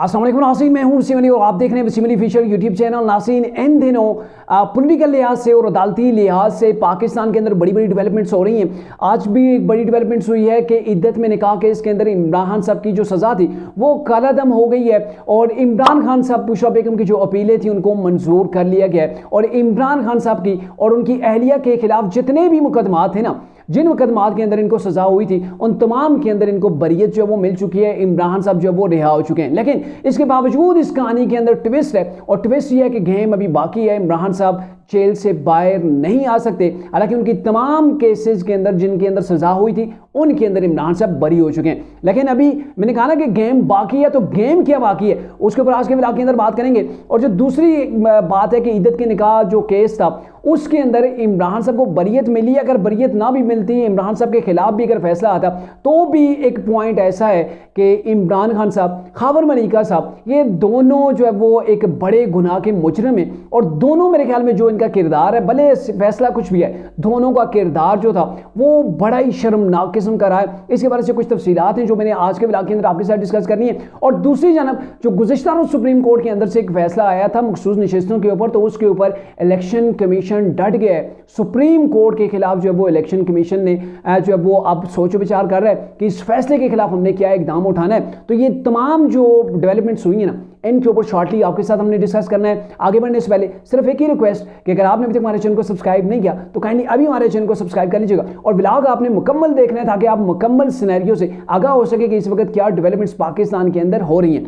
अस्सलाम वालेकुम नाज़रीन, मैं हूं सिमली और आप देख रहे हैं सिमली ऑफिशियल यूट्यूब चैनल। नाज़रीन, इन दिनों पॉलिटिकल लिहाज से और अदालती लिहाज से पाकिस्तान के अंदर बड़ी बड़ी डेवलपमेंट्स हो रही हैं। आज भी एक बड़ी डेवलपमेंट्स हुई है कि इद्दत में निकाह केस के अंदर इमरान खान साहब की जो सज़ा थी वो कालादम हो गई है और इमरान खान साहब बुशरा बेगम की जो अपीलें थी उनको मंजूर कर लिया गया है। और इमरान खान साहब की और उनकी अहलिया के खिलाफ जितने भी मुकदमात थे ना, जिन मुकदमात के अंदर इनको सजा हुई थी, उन तमाम के अंदर इनको बरियत जो है वो मिल चुकी है। इमरान साहब जो है वो रिहा हो चुके हैं। लेकिन इसके बावजूद इस कहानी के अंदर ट्विस्ट है, और ट्विस्ट ये है कि गेम अभी बाकी है। इमरान साहब जेल से बाहर नहीं आ सकते, हालांकि उनकी तमाम केसेस के अंदर जिनके अंदर सजा हुई थी उनके अंदर इमरान साहब बरी हो चुके हैं। लेकिन अभी मैंने कहा ना कि गेम बाकी है, तो गेम क्या बाकी है उसके ऊपर आज के व्लॉग के अंदर बात करेंगे। और जो दूसरी बात है कि इद्दत के निकाह जो केस था उसके अंदर इमरान साहब को बरियत मिली। अगर बरियत ना भी मिलती, इमरान साहब के खिलाफ भी अगर फैसला आता, तो भी एक पॉइंट ऐसा है कि इमरान खान साहब, खैबर मलिका साहब, ये दोनों जो है वो एक बड़े गुनाह के मुजरिम हैं। और दोनों मेरे ख्याल में जो इनका किरदार है, भले फैसला कुछ भी है, दोनों का किरदार जो था वो बड़ा ही शर्मनाक किस्म का रहा है। इसके बारे से कुछ तफसीलात हैं जो मैंने आज के व्लॉग के अंदर आपके साथ डिस्कस करनी है। और दूसरी जानब जो गुज़िश्ता रोज़ सुप्रीम कोर्ट के अंदर से एक फैसला आया था मखसूस नशिस्तों के ऊपर, तो उसके ऊपर इलेक्शन कमीशन डट गया है। सुप्रीम कोर्ट के खिलाफ जो है वो इलेक्शन कमीशन ने जो है वो अब सोचो विचार कर रहा है कि इस फैसले के खिलाफ हमने क्या इकदाम उठाना है। तो ये तमाम जो डेवलपमेंट्स हुई है ना, इनके ऊपर शॉर्टली आपके साथ हमने डिस्कस करना है। आगे बढ़ने से पहले सिर्फ एक ही रिक्वेस्ट कि अगर आपने अभी तक हमारे चैनल को सब्सक्राइब नहीं किया तो काइंडली अभी हमारे चैनल को सब्सक्राइब कर लीजिएगा। और व्लॉग आपने मुकम्मल देखना है ताकि आप मुकम्मल सिनेरियो से आगाह हो सके कि इस वक्त क्या डेवलपमेंट्स पाकिस्तान के अंदर हो रही हैं।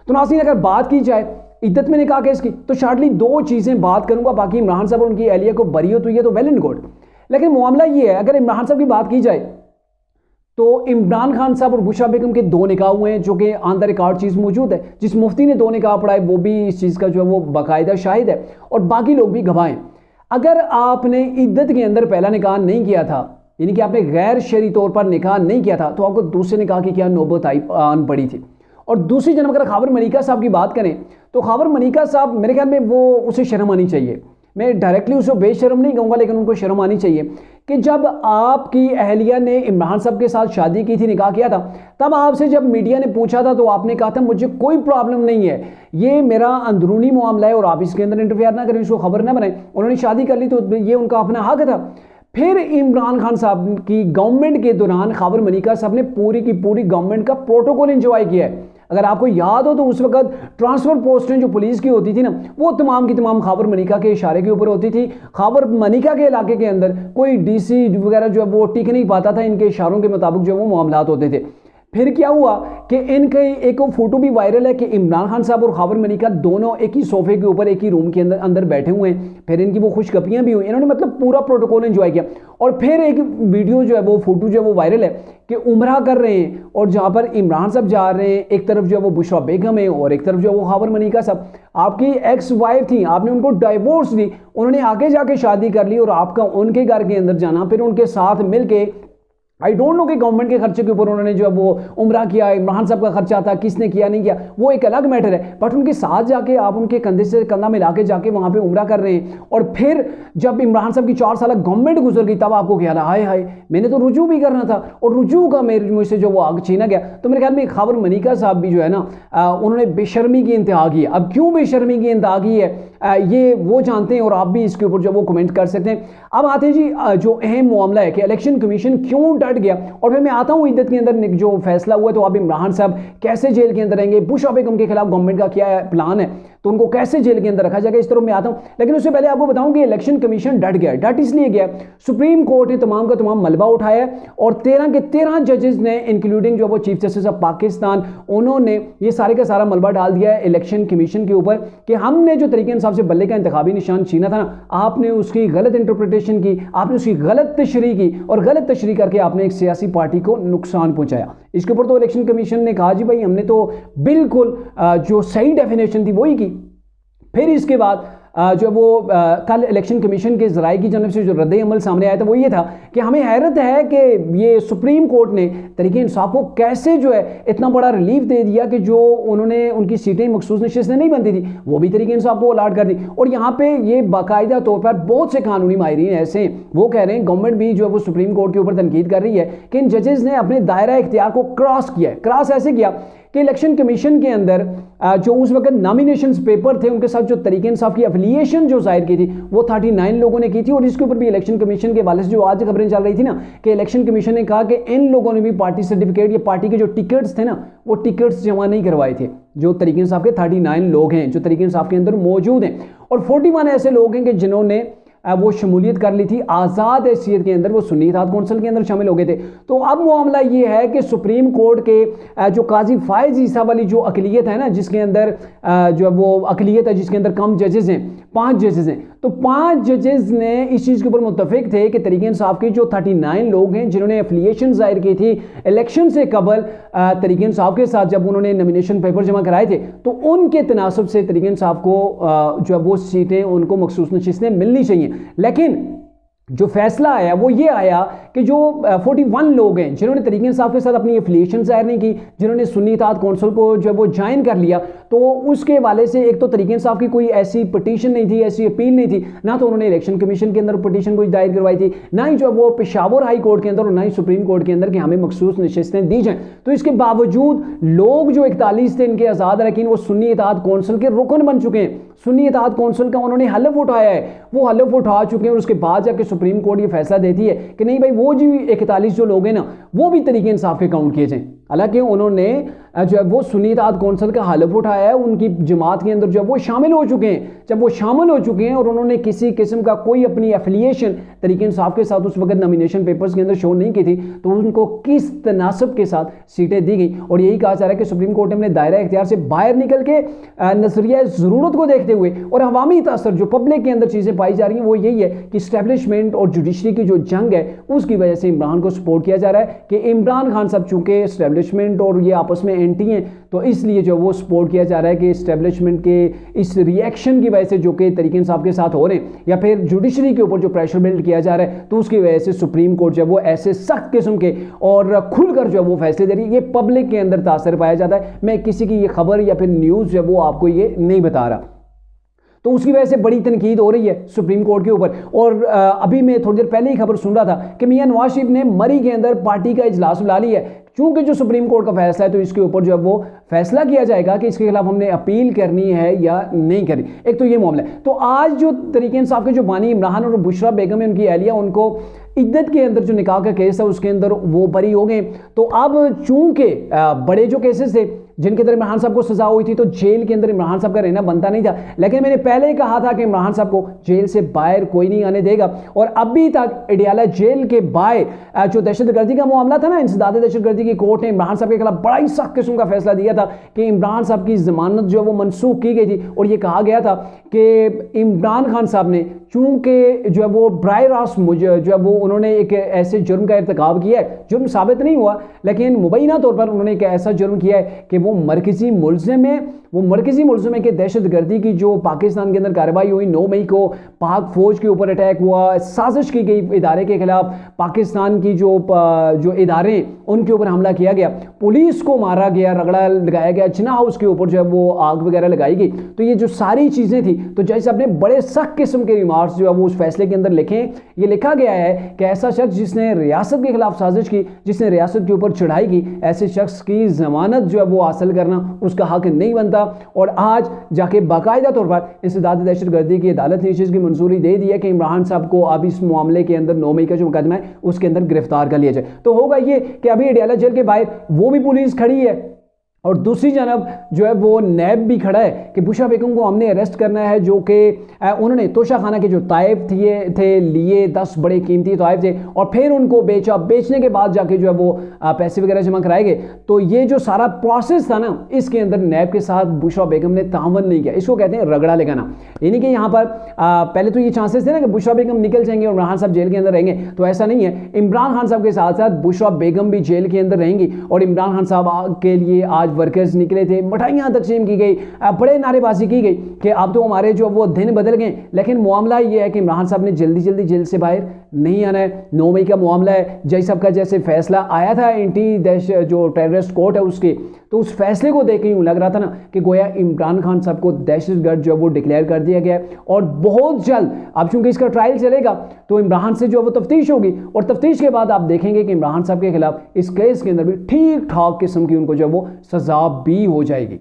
तो नाज़रीन, अगर बात की जाए इद्दत में निकाह केस की, तो शॉर्टली दो चीज़ें बात करूंगा। बाकी इमरान साहब और उनकी अहलिया को बरीयत हुई है तो वेल एंड गुड। लेकिन मामला ये है, अगर इमरान साहब की बात की जाए तो इमरान खान साहब और बुशरा बेगम के दो निकाह हुए हैं जो कि ऑन द रिकॉर्ड चीज़ मौजूद है। जिस मुफ्ती ने दो निकाह पढ़ाए वो भी इस चीज़ का जो है वो बाकायदा शाहिद है और बाकी लोग भी गवाह हैं। अगर आपने इद्दत के अंदर पहला निकाह नहीं किया था, यानी कि आपने गैर शरई तौर पर निकाह नहीं किया था, तो आपको दूसरे निकाह की क्या नौबत आन पड़ी थी। और दूसरी जन्म अगर खैबर मलिका साहब की बात करें तो खैबर मलिका साहब मेरे ख्याल में वो उसे शर्म आनी चाहिए। मैं डायरेक्टली उसको बेशर्म नहीं कहूँगा, लेकिन उनको शर्म आनी चाहिए कि जब आपकी अहलिया ने इमरान साहब के साथ शादी की थी, निकाह किया था, तब आपसे जब मीडिया ने पूछा था तो आपने कहा था मुझे कोई प्रॉब्लम नहीं है, ये मेरा अंदरूनी मामला है और आप इसके अंदर इंटरफेयर ना करें, इसको खबर ना बनाएं। उन्होंने शादी कर ली तो ये उनका अपना हक था। फिर इमरान खान साहब की गवर्नमेंट के दौरान खैबर मलिका साहब ने पूरी की पूरी गवर्नमेंट का प्रोटोकॉल एंजॉय किया है। अगर आपको याद हो तो उस वक्त ट्रांसफर पोस्टें जो पुलिस की होती थी ना, वो तमाम की तमाम खैबर मलिका के इशारे के ऊपर होती थी। खैबर मलिका के इलाके के अंदर कोई डीसी वगैरह जो है वो टिक नहीं पाता था, इनके इशारों के मुताबिक जो वो मामलात होते थे। फिर क्या हुआ कि इनके एक फोटो भी वायरल है कि इमरान खान साहब और खैबर मलिका दोनों एक ही सोफे के ऊपर एक ही रूम के अंदर बैठे हुए हैं। फिर इनकी वो खुशगपियां भी हुई, इन्होंने मतलब पूरा प्रोटोकॉल एंजॉय किया। और फिर एक वीडियो जो है वो फोटो जो है वो वायरल है कि उम्रा कर रहे हैं और जहाँ पर इमरान साहब जा रहे हैं, एक तरफ जो है वो बुशरा बेगम है और एक तरफ जो है वो खैबर मलिका साहब, आपकी एक्स वाइफ थी, आपने उनको डाइवोर्स दी, उन्होंने आगे जाके शादी कर ली और आपका उनके घर के अंदर जाना, फिर उनके साथ मिलके आई डोंट नो कि गवर्नमेंट के खर्चे के ऊपर उन्होंने जो है वो उम्रा किया, इमरान साहब का खर्चा था, किसने किया नहीं किया वो एक अलग मैटर है। बट उनके साथ जाके आप उनके कंधे से कंधा मिला के जाके वहाँ पे उम्रा कर रहे हैं। और फिर जब इमरान साहब की 4 साल गवर्नमेंट गुजर गई तब आपको ख्याल हाय हाय मैंने तो रुजू भी करना था, और रुजू का मुझसे जो वो आग छीना गया। तो मेरे ख्याल में खैबर मलिका साहब भी जो है ना, उन्होंने बेशर्मी की इंतहा की है। अब क्यों बेशर्मी की इंतहा की है ये वो जानते हैं और आप भी इसके ऊपर जो वो कमेंट कर सकते हैं। अब आते हैं जी जो अहम मामला है कि इलेक्शन कमीशन क्यों डट गया। और फिर मैं आता हूँ इद्दत के अंदर जो फैसला हुआ, तो अब इमरान साहब कैसे जेल के अंदर रहेंगे, बुशरा बेगम के खिलाफ गवर्नमेंट का क्या प्लान है, तो उनको कैसे जेल के अंदर रखा जाएगा, इस तरह मैं आता हूँ। लेकिन उससे पहले आपको बताऊं कि इलेक्शन कमीशन डट गया। डट इसलिए गया, सुप्रीम कोर्ट ने तमाम का तमाम मलबा उठाया और 13 के 13 जजेस ने, इंक्लूडिंग जो वो चीफ जस्टिस ऑफ पाकिस्तान, उन्होंने ये सारे का सारा मलबा डाल दिया है इलेक्शन कमीशन के ऊपर कि हमने जो तरीके इंसाफ से बल्ले का इंतखाबी निशान छीना था ना, आपने उसकी गलत इंटरप्रिटेशन की, आपने उसकी गलत तशरीह की और गलत तशरीह करके आपने एक सियासी पार्टी को नुकसान पहुंचाया। इसके ऊपर तो इलेक्शन कमीशन ने कहा जी भाई हमने तो बिल्कुल जो सही डेफिनेशन थी वही की। फिर इसके बाद जो वो कल इलेक्शन कमीशन के ज़राए की जानब से जो रद्द अमल सामने आया था वो ये था कि हमें हैरत है कि ये सुप्रीम कोर्ट ने तरीके इंसाफ को कैसे जो है इतना बड़ा रिलीफ दे दिया कि जो उन्होंने उनकी सीटें मखसूस नशिस्तें नहीं बनती थी वो भी तरीके इंसाफ को अलाट कर दी। और यहाँ पे ये बाकायदा तौर पर बहुत से कानूनी माहिरीन ऐसे हैं, वो कह रहे हैं गवर्नमेंट भी जो है वो सुप्रीम कोर्ट के ऊपर तनकीद कर रही है कि इन जजेस ने अपने दायरा इख्तियार को क्रॉस किया है। क्रॉस ऐसे किया कि इलेक्शन कमीशन के अंदर जो उस वक्त नॉमिनेशन पेपर थे उनके साथ जो तरीके इंसाफ की एफिलिएशन जो जाहिर की थी वो 39 लोगों ने की थी। और इसके ऊपर भी इलेक्शन कमीशन के हवाले से जो आज खबरें चल रही थी ना कि इलेक्शन कमीशन ने कहा कि इन लोगों ने भी पार्टी सर्टिफिकेट या पार्टी के जो टिकट्स थे ना वो टिकट्स जमा नहीं करवाए थे। जो तरीके इंसाफ के 39 लोग हैं जो तरीके इंसाफ के अंदर मौजूद हैं, और 41 ऐसे लोग हैं कि जिन्होंने वो शमूलियत कर ली थी आज़ाद हैसियत के अंदर, वो सुन्नी इत्तेहाद कौंसिल के अंदर शामिल हो गए थे। तो अब मामला ये है कि सुप्रीम कोर्ट के जो काजी फायज ईसा वाली जो अकलियत है ना, जिसके अंदर जो वो अकलियत है जिसके अंदर कम जजेस हैं, 5 जजेस हैं, तो 5 जजेस ने इस चीज़ के ऊपर मुत्तफिक थे कि तरीके इंसाफ के जो 39 लोग हैं जिन्होंने एफिलिएशन जाहिर की थी इलेक्शन से कबल तरीके इंसाफ के साथ जब उन्होंने नॉमिनेशन पेपर जमा कराए थे, तो उनके तनासब से तरीके इंसाफ को जो वो सीटें उनको मखसूस नशिस्तें मिलनी चाहिए। लेकिन जो फैसला आया वो ये आया कि जो 41 लोग हैं जिन्होंने तरीके इंसाफ के साथ अपनी एफिलिएशन जाहिर नहीं की, जिन्होंने सुन्नी इत्तेहाद कौंसिल को जो वो ज्वाइन कर लिया, तो उसके हवाले से एक तो तरीके इंसाफ की कोई ऐसी पिटीशन नहीं थी, ऐसी अपील नहीं थी, ना तो उन्होंने इलेक्शन कमीशन के अंदर पिटीशन कोई दायर करवाई थी, ना ही जो वो पेशावर हाई कोर्ट के अंदर और ना ही सुप्रीम कोर्ट के अंदर कि हमें मखसूस नशिस्तें दी जाएं। तो इसके बावजूद लोग जो 41 थे इनके आज़ाद अरकान वो सुन्नी इत्तेहाद कौंसिल के रुकन बन चुके हैं। सुन्नी इत्तेहाद कौंसिल का उन्होंने हलफ उठाया है, वो हलफ उठा चुके हैं और उसके बाद जाके सुप्रीम कोर्ट ये फैसला देती है कि नहीं भाई वो जी 41 जो लोग हैं ना वो भी तरीके इंसाफ के काउंट किए जाएं। हालांकि उन्होंने जो है वो सुन्नी इत्तेहाद कौंसिल का हलफ उठाया है, उनकी जमात के अंदर जो है वो शामिल हो चुके हैं। जब वो शामिल हो चुके हैं और उन्होंने किसी किस्म का कोई अपनी एफिलिएशन तरीके इंसाफ के साथ उस वक्त नॉमिनेशन पेपर्स के अंदर शो नहीं की थी, तो उनको किस तनासब के साथ सीटें दी गई। और यही कहा जा रहा है कि सुप्रीम कोर्ट ने अपने दायरा इख्तियार से बाहर निकल के नजरिया ज़रूरत को देखते हुए और अवामी तासर जो पब्लिक के अंदर चीज़ें पाई जा रही हैं वो यही है कि इस्टेब्लिशमेंट और जुडिशरी की जो जंग है उसकी वजह से इमरान को सपोर्ट किया जा रहा है कि इमरान खान साहब चूंकि इस्टेब्लिशमेंट और ये आपस में एंटी हैं, तो इसलिए जो वो सपोर्ट किया जा रहा है कि इस्टेब्लिशमेंट के इस रिएक्शन की वजह से जो कि तरीके इंसाफ के साथ हो रहे हैं या फिर जुडिशरी के ऊपर जो प्रेशर बिल्ड किया जा रहा है, तो उसकी वजह से सुप्रीम कोर्ट जो है वो ऐसे सख्त किस्म के और खुलकर जो है वो फैसले दे रही है। ये पब्लिक के अंदर तासर पाया जाता है। मैं किसी की ये खबर या फिर न्यूज़ जो है वो आपको ये नहीं बता रहा, तो उसकी वजह से बड़ी तनकीद हो रही है सुप्रीम कोर्ट के ऊपर। और अभी मैं थोड़ी देर पहले ही खबर सुन रहा था कि मियां नवाज शरीफ ने मरी के अंदर पार्टी का इजलास बुला लिया है। चूंकि जो सुप्रीम कोर्ट का फैसला है तो इसके ऊपर जो है वो फैसला किया जाएगा कि इसके खिलाफ हमने अपील करनी है या नहीं करनी। एक तो ये मामला है। तो आज जो तरीके इंसाफ के जो बानी इमरान और बुशरा बेगम है उनकी अहलिया, उनको इद्दत के अंदर जो निकाह का केस है उसके अंदर वो बरी हो गए। तो अब चूंकि बड़े जो केसेस थे जिनके अंदर इमरान साहब को सजा हुई थी तो जेल के अंदर इमरान साहब का रहना बनता नहीं था, लेकिन मैंने पहले ही कहा था कि इमरान साहब को जेल से बाहर कोई नहीं आने देगा। और अभी तक अडियाला जेल के बाहर जो दहशतगर्दी का मामला था ना, इंसदाद दहशतगर्दी की कोर्ट ने इमरान साहब के खिलाफ बड़ा ही सख्त किस्म का फैसला दिया था कि इमरान साहब की जमानत जो है वो मनसूख की गई थी। और ये कहा गया था कि इमरान खान साहब ने चूंकि जो है वो बराह रास्त जो है वो उन्होंने एक ऐसे जुर्म का इर्तिकाब किया है, जुर्म साबित नहीं हुआ लेकिन मुबैना तौर पर उन्होंने एक ऐसा जुर्म किया है कि वो मरकजी मुल्ज़िम है। वो मरकजी मुल्ज़िम है कि दहशतगर्दी की जो पाकिस्तान के अंदर कार्रवाई हुई 9 मई को पाक फौज के ऊपर अटैक हुआ, साजिश की गई इदारे के खिलाफ, पाकिस्तान की जो इदारे उनके ऊपर हमला किया गया, पुलिस को मारा गया, रगड़ा लगाया गया, जिन्ना हाउस के ऊपर जो है वो आग वगैरह लगाई गई। तो ये जो सारी चीज़ें थी, तो जज साहब ने बड़े सख्त किस्म के रिमार्क्स जो है वो उस फैसले के अंदर लिखे। ये लिखा गया है कि ऐसा शख्स जिसने रियासत के खिलाफ साजिश की, जिसने रियासत के ऊपर चढ़ाई की, ऐसे शख्स की जमानत जो है वो हासिल करना उसका हक नहीं बनता। और आज जाके बाकायदा तौर पर इंसदाद दहशतगर्दी की अदालत ने इस चीज़ की मंजूरी दे दी है कि इमरान साहब को अब इस मामले के अंदर 9 मई का जो मुकदमा है उसके अंदर गिरफ्तार कर लिया जाए। तो होगा ये कि अभी अडियाला जेल के बाहर वो भी पुलिस खड़ी है और दूसरी जानब जो है वो नैब भी खड़ा है कि बुशरा बेगम को हमने अरेस्ट करना है, जो कि उन्होंने तोशा खाना के जो ताइफ थे लिए 10 बड़े कीमती ताइफ थे और फिर उनको बेचा, बेचने के बाद जाके जो है वो पैसे वगैरह जमा कराए गए। तो ये जो सारा प्रोसेस था ना, इसके अंदर नैब के साथ बुशरा बेगम ने तावन नहीं किया। इसको कहते हैं रगड़ा लगाना। यानी कि यहाँ पर पहले तो ये चांसेस थे ना कि बुशरा बेगम निकल जाएंगे और इमरान साहब जेल के अंदर रहेंगे, तो ऐसा नहीं है। इमरान खान साहब के साथ साथ बुशरा बेगम भी जेल के अंदर रहेंगी और इमरान खान साहब के लिए आज वर्कर्स निकले थे, मिठाइयाँ तकसीम की गई, बड़े नारेबाजी की गई कि अब तो हमारे जो वो दिन बदल गए। लेकिन मामला ये है कि इमरान साहब ने जल्दी जल्दी जेल से बाहर नहीं आना है। 9 मई का मामला है, जज साहब का जैसे फैसला आया था एंटी जो टेररिस्ट कोर्ट है उसके, तो उस फैसले को देख के यूँ लग रहा था ना कि गोया इमरान खान साहब को दहशतगर्द जो है वो डिक्लेयर कर दिया गया है। और बहुत जल्द अब चूंकि इसका ट्रायल चलेगा तो इमरान से जो है वो तफ्तीश होगी और तफ्तीश के बाद आप देखेंगे कि इमरान साहब के खिलाफ इस केस के अंदर भी ठीक ठाक किस्म की उनको जो है वो सज़ा भी हो जाएगी।